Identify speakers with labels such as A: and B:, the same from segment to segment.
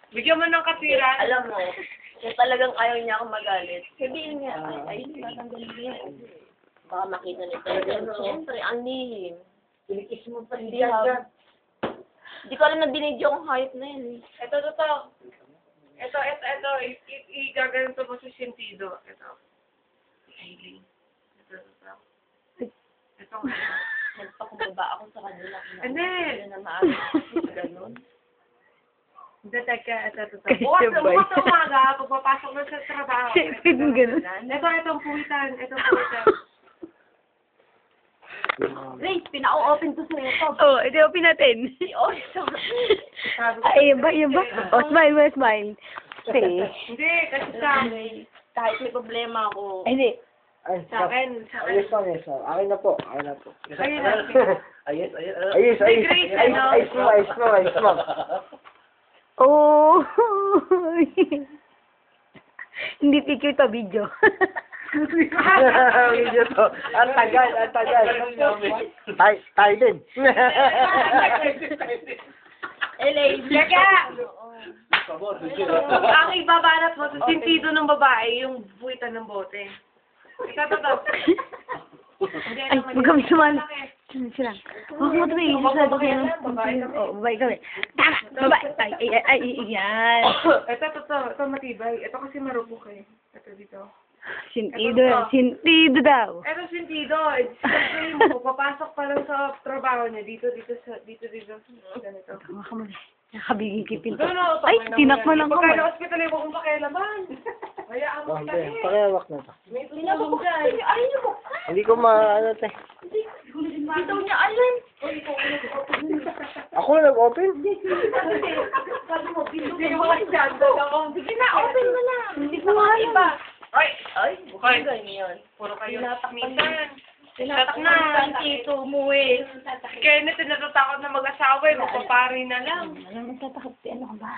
A: Bigyan mo ng katwiran.
B: Alam mo, kung talagang ayaw niya akong magalit, sabihin niya, ay, tatanggalin niya. Baka makita nito. Siyempre, ang lihim.
A: Pilikis mo pa
B: Hindi Hindi ko alam na binidyo kong hayop na yan.
A: Ito. Ito. Igaganto mo sa sentido. Ito. Ailing. Ito. Ito nga.
B: Nagpakumbaba ako sa kanila.
A: Hindi.
B: Hindi na maaari ako sa ganun.
A: Hindi, teka. Ito. Bukas na umaga, pagpapasok na sa trabaho.
C: Sipid mo ganun.
A: Itong puwitan.
B: Grace, pinaka-open to sa'yo to.
C: Oh, ito open natin.
B: Oh,
C: Ay, yan ba? Oh, smile. Okay.
A: Hindi, kasi sa...
B: Kahit may problema ako.
C: Ay, hindi.
D: Ay,
A: Sa akin.
D: Ayos lang. Akin na po.
A: Ayun na.
D: Ayos.
A: Grace, ano?
D: Ayos mo.
C: Oh. Hindi picture to, video.
D: Video to. Ang tagal. Tayo din.
B: Elaine.
A: Teka! Ang ibabanat mo sa sentido ng babae, yung buwitan ng bote. Ito.
C: Ay, huwag kami sumali. Sila. Huwag mo ito eh. Sasado kayo. Oh, babae kami. Tama! Babae! Ay, yan.
A: Ito matibay. Ito kasi marupok eh. Ito dito.
C: Sintido daw.
A: Ito sentido. Siyempre mo, papasok pa lang sa trabaho niya. Dito. Ganito.
C: Tama ka mali. Nakabiging kipin to.
A: No,
C: Ay, tinakman lang ko.
A: Pagka na-hospital yung kung pakialaman. Hayaan mo
D: Hindi,
A: kasi.
D: pakihawak na to.
A: May tulong dyan.
B: Ayaw niyo mo.
D: Hindi ko maano te.
B: Hindi daw niya alam.
D: Ako na nag-open?
B: Sabi mo,
A: Hindi mo kasi dyan.
B: sige na, open mo na.
C: Hindi ko iba.
B: Ay,
A: Okay.
B: ganyan.
A: Puro kayo
B: Tinatakpan
A: minsan.
B: Tinatakpan
A: na.
B: ng tito mo eh.
A: Kenneth, natatakot na mag-asawa eh. Magpapari na lang.
C: Alam mo, tatakot. Ano ka ba?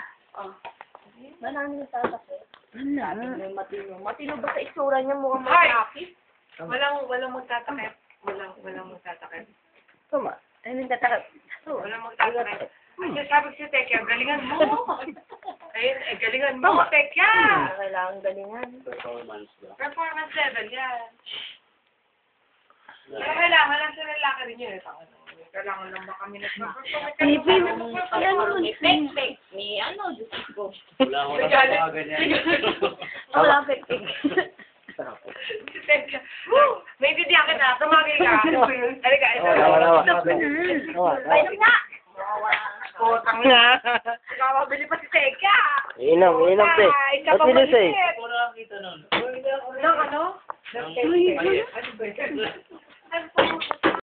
B: Marami natatakot.
C: Ano?
B: May matino. Matino ba sa itsura niya mukhang
A: Ay!
B: malaki?
A: Walang magtatakip. Walang magtatakip.
D: Tama.
C: Ano yung tatakot?
A: Walang magtatakip. Kasi sabi ko si Tekya, galingan mo. Ayun, galingan mo, Tekya.
B: Kailangan galingan.
A: Performance level yan. Pero kailangan lang sa lalaki rin yun. Kailangan lang ba kami nag-perform?
B: May ano, Diyos ko.
C: Wala pek-pek.
A: Si Tekya. May bibigyan ka na, tumagay ka. Halika, ito.
D: Tawa.
B: Pwede na!
A: Putang na. Mabili pa si Tekya.
D: Inom te.
A: Isa
D: Ba't
A: pa
D: bilis eh?
A: Ng ano? Ng Tekya. Ano ba?